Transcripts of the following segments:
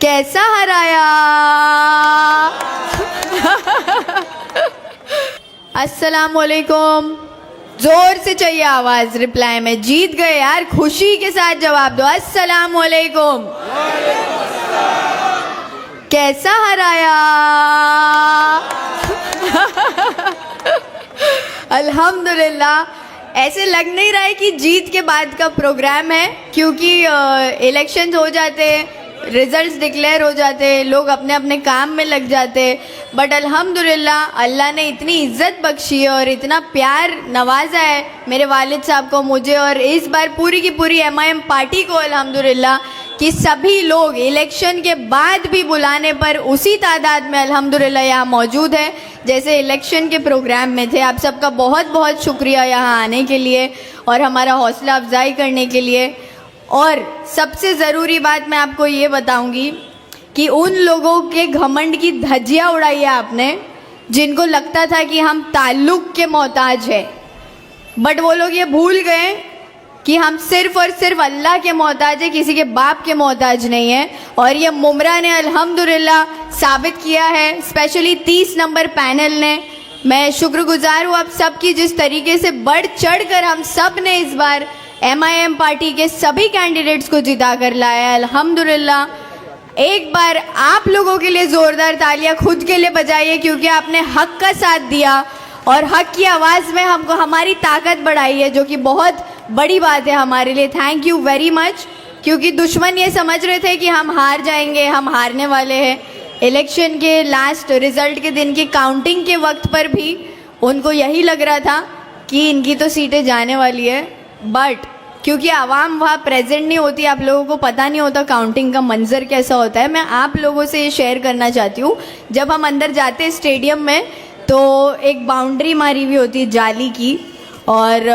कैसा हराया। अस्सलाम वालेकुम। जोर से चाहिए आवाज रिप्लाई में। जीत गए यार, खुशी के साथ जवाब दो। अस्सलाम वालेकुम। कैसा हराया। अल्हम्दुलिल्लाह। ऐसे लग नहीं रहा है कि जीत के बाद का प्रोग्राम है, क्योंकि इलेक्शंस हो जाते, रिजल्ट्स डिक्लेयर हो जाते, लोग अपने अपने काम में लग जाते। बट अल्हम्दुलिल्लाह अल्लाह ने इतनी इज्जत बख्शी है और इतना प्यार नवाजा है मेरे वालिद साहब को, मुझे, और इस बार पूरी की पूरी MIM पार्टी को अल्हम्दुलिल्लाह कि सभी लोग इलेक्शन के बाद भी बुलाने पर उसी तादाद में अल्हम्दुलिल्लाह यहाँ मौजूद है जैसे इलेक्शन के प्रोग्राम में थे। आप सबका बहुत बहुत शुक्रिया यहाँ आने के लिए और हमारा हौसला अफजाई करने के लिए। और सबसे ज़रूरी बात मैं आपको ये बताऊंगी कि उन लोगों के घमंड की धज्जियाँ उड़ाई है आपने जिनको लगता था कि हम ताल्लुक़ के मोहताज हैं, बट वो लोग ये भूल गए कि हम सिर्फ़ और सिर्फ अल्लाह के मोहताज है, किसी के बाप के मोहताज नहीं है। और ये मुमरा ने अल्हम्दुलिल्लाह साबित किया है, स्पेशली 30 नंबर पैनल ने। मैं शुक्रगुजार हूँ आप सबकी, जिस तरीके से बढ़ चढ़ कर हम सब ने इस बार MIM पार्टी के सभी कैंडिडेट्स को जिता कर लाया है अल्हम्दुलिल्लाह। एक बार आप लोगों के लिए ज़ोरदार तालियां खुद के लिए बजाइए, क्योंकि आपने हक़ का साथ दिया और हक़ की आवाज़ में हमको हमारी ताकत बढ़ाई है, जो कि बहुत बड़ी बात है हमारे लिए। Thank you very much. क्योंकि दुश्मन ये समझ रहे थे कि हम हार जाएंगे, हम हारने वाले हैं। इलेक्शन के लास्ट रिज़ल्ट के दिन की काउंटिंग के वक्त पर भी उनको यही लग रहा था कि इनकी तो सीटें जाने वाली है, बट क्योंकि आवाम वहाँ प्रेजेंट नहीं होती, आप लोगों को पता नहीं होता काउंटिंग का मंजर कैसा होता है। मैं आप लोगों से ये शेयर करना चाहती हूँ, जब हम अंदर जाते हैं स्टेडियम में तो एक बाउंड्री मारी हुई होती है जाली की, और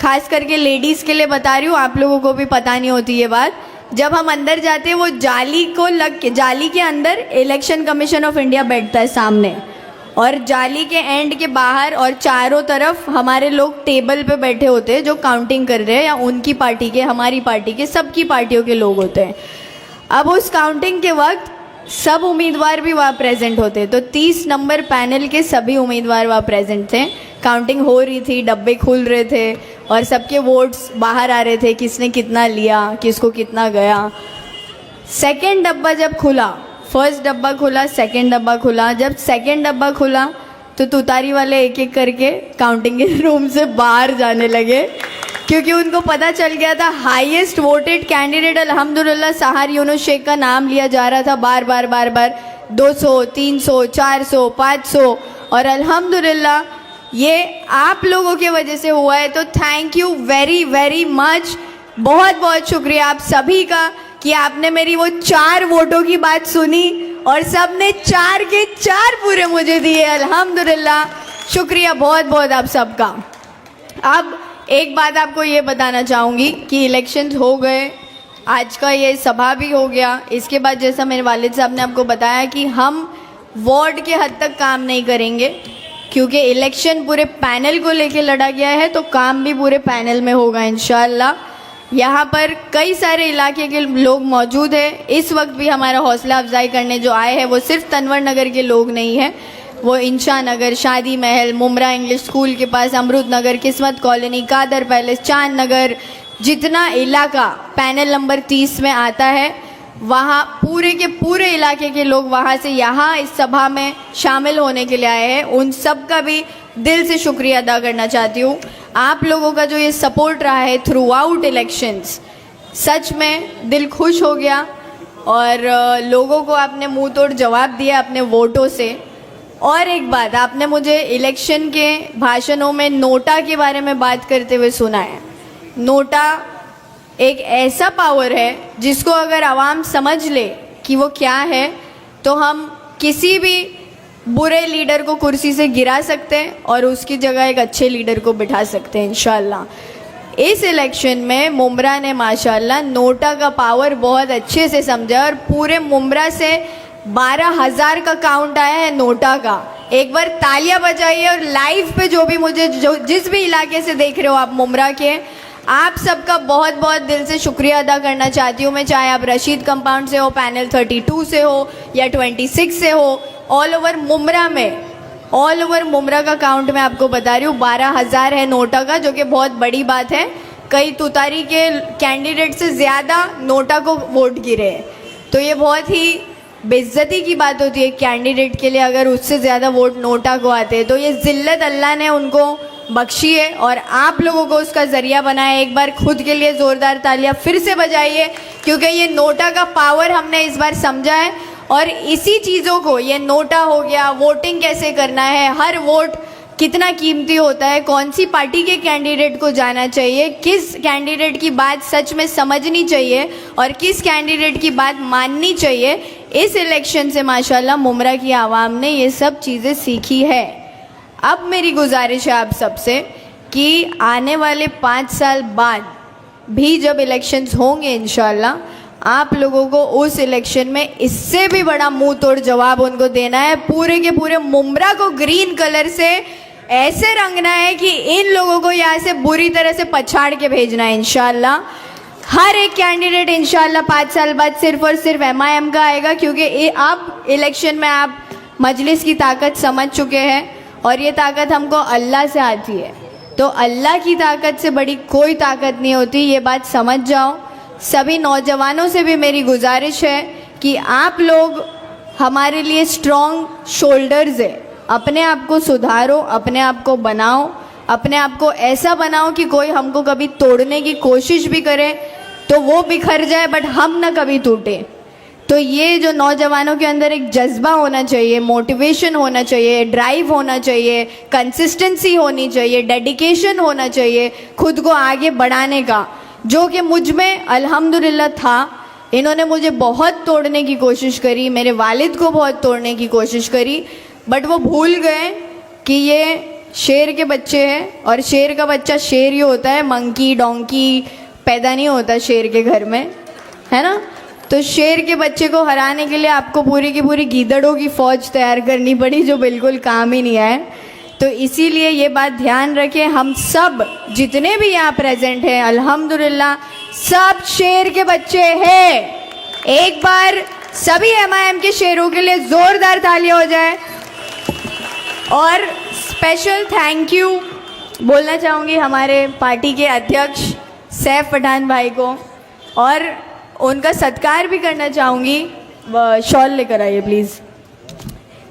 ख़ास करके लेडीज़ के लिए बता रही हूँ, आप लोगों को भी पता नहीं होती ये बात। जब हम अंदर जाते हैं वो जाली को लग के, जाली के अंदर इलेक्शन कमीशन ऑफ इंडिया बैठता है सामने, और जाली के एंड के बाहर और चारों तरफ हमारे लोग टेबल पे बैठे होते हैं जो काउंटिंग कर रहे हैं, या उनकी पार्टी के, हमारी पार्टी के, सबकी पार्टियों के लोग होते हैं। अब उस काउंटिंग के वक्त सब उम्मीदवार भी वहाँ प्रेजेंट होते, तो 30 नंबर पैनल के सभी उम्मीदवार वहाँ प्रेजेंट थे। काउंटिंग हो रही थी, डब्बे खुल रहे थे और सबके वोट्स बाहर आ रहे थे, किसने कितना लिया, किसको कितना गया। सेकेंड डब्बा जब खुला, फर्स्ट डब्बा खुला, सेकेंड डब्बा खुला, जब सेकेंड डब्बा खुला तो तुतारी वाले एक एक करके काउंटिंग के रूम से बाहर जाने लगे, क्योंकि उनको पता चल गया था हाईएस्ट वोटेड कैंडिडेट अल्हम्दुलिल्लाह सहार यूनुस शेख का नाम लिया जा रहा था बार बार 200, 300, 400, 500, और अल्हम्दुलिल्लाह ये आप लोगों की वजह से हुआ है। तो thank you very very much, बहुत बहुत शुक्रिया आप सभी का कि आपने मेरी वो 4 वोटों की बात सुनी और सब ने 4 के 4 पूरे मुझे दिए। अल्हम्दुलिल्लाह, शुक्रिया बहुत बहुत आप सबका। अब एक बात आपको ये बताना चाहूँगी कि इलेक्शंस हो गए, आज का ये सभा भी हो गया। इसके बाद जैसा मेरे वालिद साहब ने आपको बताया कि हम वार्ड के हद तक काम नहीं करेंगे, क्योंकि इलेक्शन पूरे पैनल को लेके लड़ा गया है, तो काम भी पूरे पैनल में होगा इंशाअल्लाह। यहाँ पर कई सारे इलाके के लोग मौजूद हैं। इस वक्त भी हमारा हौसला अफजाई करने जो आए हैं वो सिर्फ तनवर नगर के लोग नहीं हैं, वो इंशा नगर, शादी महल, मुमरा इंग्लिश स्कूल के पास, अमरूद नगर, किस्मत कॉलोनी, कादर पैलेस, चांद नगर, जितना इलाका पैनल नंबर 30 में आता है, वहाँ पूरे के पूरे इलाके के लोग वहाँ से यहाँ इस सभा में शामिल होने के लिए आए हैं। उन सब का भी दिल से शुक्रिया अदा करना चाहती हूँ। आप लोगों का जो ये सपोर्ट रहा है थ्रू आउट इलेक्शंस, सच में दिल खुश हो गया, और लोगों को आपने मुंह तोड़ जवाब दिया अपने वोटों से। और एक बात, आपने मुझे इलेक्शन के भाषणों में नोटा के बारे में बात करते हुए सुना है। नोटा एक ऐसा पावर है जिसको अगर आवाम समझ ले कि वो क्या है, तो हम किसी भी बुरे लीडर को कुर्सी से गिरा सकते हैं और उसकी जगह एक अच्छे लीडर को बिठा सकते हैं इंशाअल्लाह। इस इलेक्शन में मुमरा ने माशाअल्लाह नोटा का पावर बहुत अच्छे से समझा, और पूरे मुमरा से 12,000 का काउंट आया है नोटा का। एक बार तालियां बजाइए, और लाइव पे जो भी मुझे जिस भी इलाके से देख रहे हो आप मुमरा के, आप सबका बहुत बहुत दिल से शुक्रिया अदा करना चाहती हूँ मैं, चाहे आप रशीद कंपाउंड से हो, पैनल 32 से हो या 26 से हो, ऑल ओवर मुमरा में, ऑल ओवर मुमरा का काउंट मैं आपको बता रही हूँ 12,000 है नोटा का, जो कि बहुत बड़ी बात है। कई तुतारी के कैंडिडेट से ज़्यादा नोटा को वोट गिरे, तो ये बहुत ही बेइज्जती की बात होती है कैंडिडेट के लिए अगर उससे ज़्यादा वोट नोटा को आते हैं। तो ये ज़िल्लत अल्लाह ने उनको बख्शी है और आप लोगों को उसका ज़रिया बनाया। एक बार खुद के लिए ज़ोरदार तालियां फिर से बजाइए, क्योंकि ये नोटा का पावर हमने इस बार समझा है और इसी चीज़ों को, ये नोटा हो गया, वोटिंग कैसे करना है, हर वोट कितना कीमती होता है, कौन सी पार्टी के कैंडिडेट को जाना चाहिए, किस कैंडिडेट की बात सच में समझनी चाहिए और किस कैंडिडेट की बात माननी चाहिए, इस इलेक्शन से माशाल्लाह मुमरा की आवाम ने ये सब चीज़ें सीखी है। अब मेरी गुजारिश है आप सबसे कि आने वाले 5 साल बाद भी जब इलेक्शंस होंगे इंशाल्लाह, आप लोगों को उस इलेक्शन में इससे भी बड़ा मुंह तोड़ जवाब उनको देना है। पूरे के पूरे मुमरा को ग्रीन कलर से ऐसे रंगना है कि इन लोगों को यहाँ से बुरी तरह से पछाड़ के भेजना है इंशाल्लाह। हर एक कैंडिडेट इंशाल्लाह 5 साल बाद सिर्फ और सिर्फ MIM का आएगा, क्योंकि अब इलेक्शन में आप मजलिस की ताकत समझ चुके हैं और ये ताकत हमको अल्लाह से आती है। तो अल्लाह की ताकत से बड़ी कोई ताकत नहीं होती, ये बात समझ जाओ। सभी नौजवानों से भी मेरी गुजारिश है कि आप लोग हमारे लिए स्ट्रॉन्ग शोल्डर्स है, अपने आप को सुधारो, अपने आप को बनाओ, अपने आप को ऐसा बनाओ कि कोई हमको कभी तोड़ने की कोशिश भी करे तो वो बिखर जाए बट हम ना कभी टूटे। तो ये जो नौजवानों के अंदर एक जज्बा होना चाहिए, मोटिवेशन होना चाहिए, ड्राइव होना चाहिए, कंसिस्टेंसी होनी चाहिए, डेडिकेशन होना चाहिए खुद को आगे बढ़ाने का, जो कि मुझ में अल्हम्दुलिल्लाह था। इन्होंने मुझे बहुत तोड़ने की कोशिश करी, मेरे वालिद को बहुत तोड़ने की कोशिश करी, बट वो भूल गए कि ये शेर के बच्चे हैं और शेर का बच्चा शेर ही होता है, मंकी डोंकी पैदा नहीं होता शेर के घर में, है ना। तो शेर के बच्चे को हराने के लिए आपको पूरी की पूरी गीदड़ों की फ़ौज तैयार करनी पड़ी, जो बिल्कुल काम ही नहीं आए। तो इसीलिए ये बात ध्यान रखें, हम सब जितने भी यहाँ प्रेजेंट हैं अल्हम्दुलिल्लाह सब शेर के बच्चे हैं। एक बार सभी MIM के शेरों के लिए ज़ोरदार तालियां हो जाए। और स्पेशल थैंक यू बोलना चाहूँगी हमारे पार्टी के अध्यक्ष सैफ पठान भाई को, और उनका सत्कार भी करना चाहूँगी। शॉल लेकर आइए प्लीज़।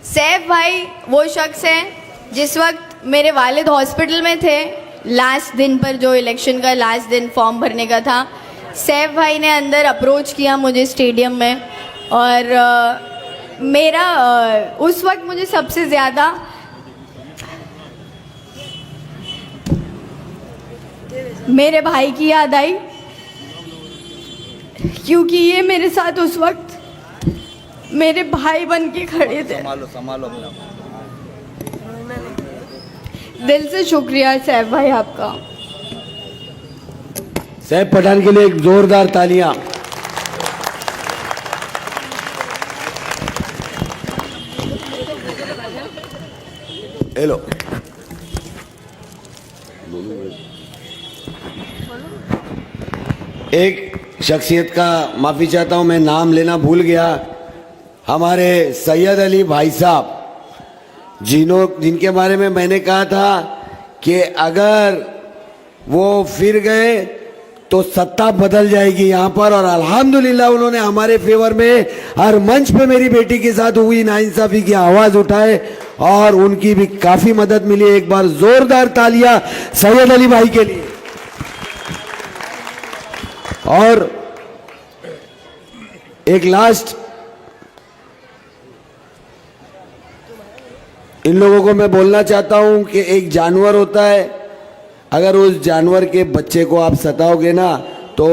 सैफ भाई वो शख्स हैं जिस वक्त मेरे वालिद हॉस्पिटल में थे, लास्ट दिन पर, जो इलेक्शन का लास्ट दिन फॉर्म भरने का था, सैफ भाई ने अंदर अप्रोच किया मुझे स्टेडियम में, और मेरा उस वक्त मुझे सबसे ज़्यादा मेरे भाई की याद आई, क्योंकि ये मेरे साथ उस वक्त मेरे भाई बन के खड़े थे। संभालो अपना। दिल से शुक्रिया सैफ भाई आपका। सैफ पठान के लिए एक जोरदार तालियां। हेलो, एक शख्सियत का माफ़ी चाहता हूं, मैं नाम लेना भूल गया। हमारे सैयद अली भाई साहब, जिनके बारे में मैंने कहा था कि अगर वो फिर गए तो सत्ता बदल जाएगी यहाँ पर, और अल्हम्दुलिल्लाह उन्होंने हमारे फेवर में हर मंच पे मेरी बेटी के साथ हुई नाइंसाफ़ी की आवाज़ उठाए और उनकी भी काफ़ी मदद मिली। एक बार ज़ोरदार तालियां सैयद अली भाई के लिए। और एक लास्ट, इन लोगों को मैं बोलना चाहता हूं कि एक जानवर होता है, अगर उस जानवर के बच्चे को आप सताओगे ना तो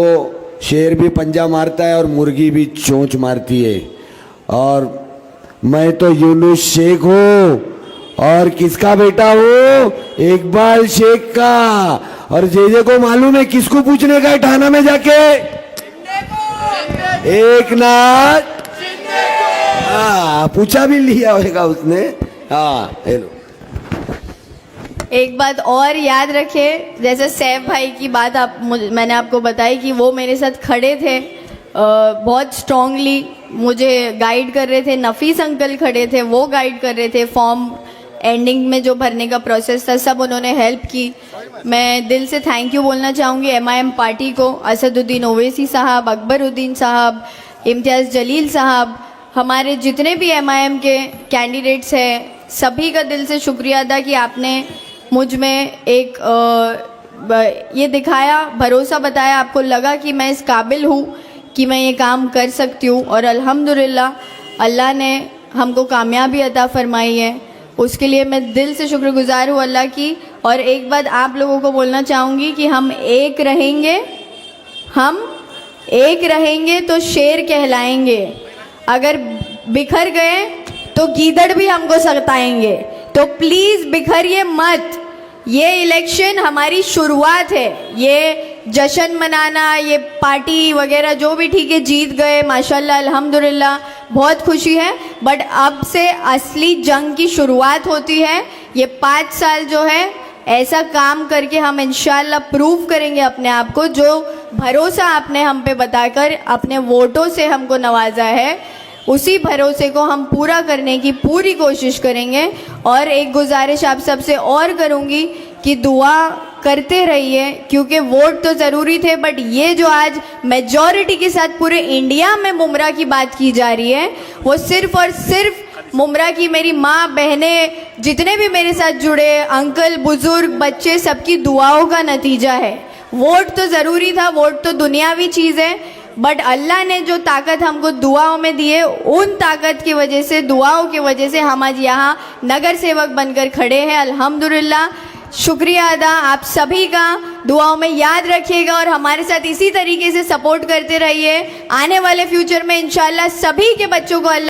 शेर भी पंजा मारता है और मुर्गी भी चोंच मारती है। और मैं तो यूनुस शेख हूं और किसका बेटा हूं? इकबाल शेख का। और जे को मालूम है किसको पूछने का है थाना में जाके? एक नाथ। हाँ, पूछा भी लिया होगा उसने। हाँ, हेलो। एक बात और याद रखे, जैसे सैफ भाई की बात मैंने आपको बताई कि वो मेरे साथ खड़े थे, बहुत स्ट्रांगली मुझे गाइड कर रहे थे। नफीस अंकल खड़े थे, वो गाइड कर रहे थे। फॉर्म एंडिंग में जो भरने का प्रोसेस था, सब उन्होंने हेल्प की। मैं दिल से थैंक यू बोलना चाहूँगी MIM पार्टी को, असदुद्दीन ओवैसी साहब, अकबरुद्दीन साहब, इम्तियाज़ जलील साहब, हमारे जितने भी MIM के कैंडिडेट्स हैं, सभी का दिल से शुक्रिया अदा कि आपने मुझ में एक ये दिखाया, भरोसा बताया, आपको लगा कि मैं इस काबिल हूँ कि मैं ये काम कर सकती हूँ। और अल्हम्दुलिल्लाह अल्लाह ने हमको कामयाबी अता फरमाई है, उसके लिए मैं दिल से शुक्रगुजार हूँ अल्लाह की। और एक बात आप लोगों को बोलना चाहूँगी कि हम एक रहेंगे तो शेर कहलाएंगे, अगर बिखर गए तो गीदड़ भी हमको सताएंगे। तो प्लीज़ बिखरिए मत, ये इलेक्शन हमारी शुरुआत है। ये जश्न मनाना, ये पार्टी वगैरह जो भी ठीक है, जीत गए माशाल्लाह अल्हम्दुलिल्लाह, बहुत खुशी है, बट अब से असली जंग की शुरुआत होती है। ये 5 साल जो है ऐसा काम करके हम इंशाल्लाह प्रूव करेंगे अपने आप को, जो भरोसा आपने हम पे बताकर अपने वोटों से हमको नवाजा है, उसी भरोसे को हम पूरा करने की पूरी कोशिश करेंगे। और एक गुजारिश आप सबसे और करूँगी कि दुआ करते रहिए, क्योंकि वोट तो ज़रूरी थे, बट ये जो आज मेजॉरिटी के साथ पूरे इंडिया में मुमरा की बात की जा रही है, वो सिर्फ़ और सिर्फ मुमरा की मेरी माँ, बहनें, जितने भी मेरे साथ जुड़े, अंकल, बुज़ुर्ग, बच्चे, सबकी दुआओं का नतीजा है। वोट तो ज़रूरी था, वोट तो दुनियावी चीज़ है, बट अल्लाह ने जो ताकत हमको दुआओं में दी है, उन ताकत की वजह से, दुआओं की वजह से हम आज यहाँ नगर सेवक बनकर खड़े हैं अल्हम्दुलिल्लाह। शुक्रिया अदा आप सभी का, दुआओं में याद रखिएगा और हमारे साथ इसी तरीके से सपोर्ट करते रहिए। आने वाले फ्यूचर में इंशाल्लाह सभी के बच्चों को अल्लाह